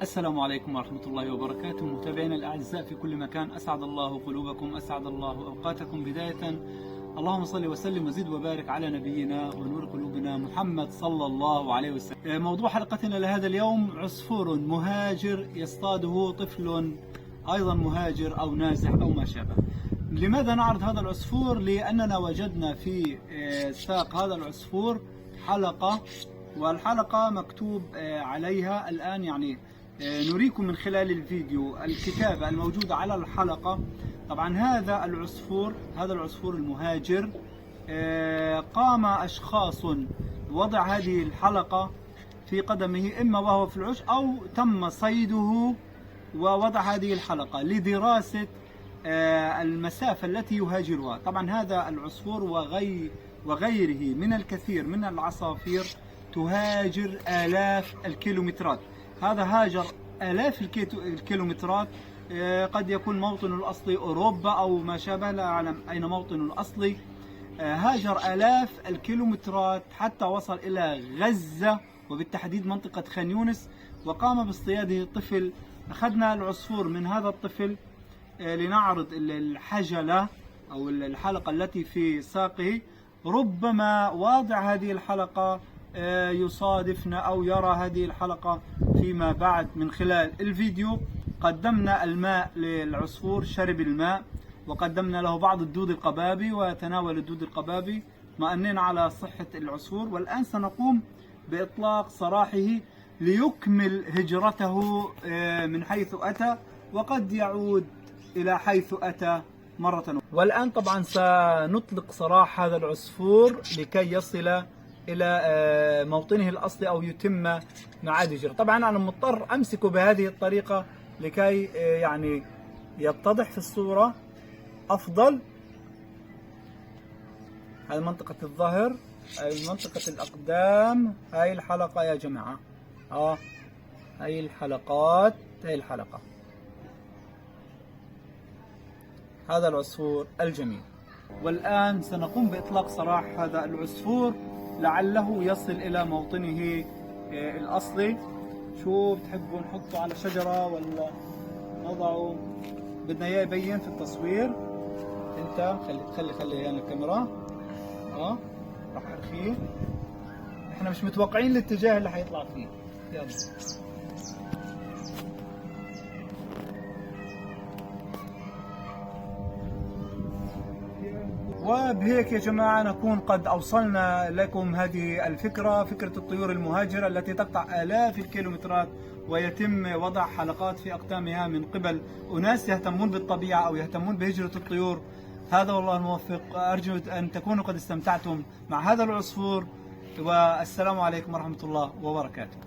السلام عليكم ورحمة الله وبركاته. متابعينا الأعزاء في كل مكان، أسعد الله قلوبكم، أسعد الله أوقاتكم. بداية اللهم صل وسلم وزد وبارك على نبينا ونور قلوبنا محمد صلى الله عليه وسلم. موضوع حلقتنا لهذا اليوم: عصفور مهاجر يصطاده طفل أيضا مهاجر أو نازح أو ما شابه. لماذا نعرض هذا العصفور؟ لأننا وجدنا في ساق هذا العصفور حلقة، والحلقة مكتوب عليها الآن، يعني نريكم من خلال الفيديو الكتابة الموجودة على الحلقة. طبعا هذا العصفور المهاجر قام أشخاص بوضع هذه الحلقة في قدمه، إما وهو في العش أو تم صيده ووضع هذه الحلقة لدراسة المسافة التي يهاجرها. طبعا هذا العصفور وغيره من الكثير من العصافير تهاجر آلاف الكيلومترات. هذا هاجر آلاف الكيلومترات، قد يكون موطنه الأصلي أوروبا أو ما شابه، لا أعلم أين موطنه الأصلي. هاجر آلاف الكيلومترات حتى وصل إلى غزة، وبالتحديد منطقة خان يونس، وقام باصطياده طفل. أخذنا العصفور من هذا الطفل لنعرض الحجلة أو الحلقة التي في ساقه. ربما واضع هذه الحلقة يصادفنا أو يرى هذه الحلقة فيما بعد. من خلال الفيديو قدمنا الماء للعصفور، شرب الماء، وقدمنا له بعض الدود القبابي وتناول الدود القبابي، مأنين على صحة العصفور. والآن سنقوم بإطلاق سراحه ليكمل هجرته من حيث أتى، وقد يعود إلى حيث أتى مرة أخرى. والآن طبعا سنطلق سراح هذا العصفور لكي يصل إلى موطنه الأصلي أو يتم معاد هجرة. طبعا أنا مضطر أمسكه بهذه الطريقة لكي يعني يتضح في الصورة أفضل. هذه منطقة الظهر، هذه منطقة الأقدام، هاي الحلقة يا جماعة، هاي الحلقات، هاي الحلقة. هذا العصفور الجميل. والآن سنقوم بإطلاق سراح هذا العصفور لعله يصل إلى موطنه الأصلي. شو بتحبوا نحطه على شجرة ولا نضعه؟ بدنا إياه يبين في التصوير. أنت خلي يعني الكاميرا. راح أرخيه. إحنا مش متوقعين الاتجاه اللي حيطلع فيه. يلا. وبهيك يا جماعة نكون قد أوصلنا لكم هذه الفكرة، فكرة الطيور المهاجرة التي تقطع آلاف الكيلومترات ويتم وضع حلقات في أقدامها من قبل أناس يهتمون بالطبيعة أو يهتمون بهجرة الطيور. هذا والله الموفق. أرجو أن تكونوا قد استمتعتم مع هذا العصفور، والسلام عليكم ورحمة الله وبركاته.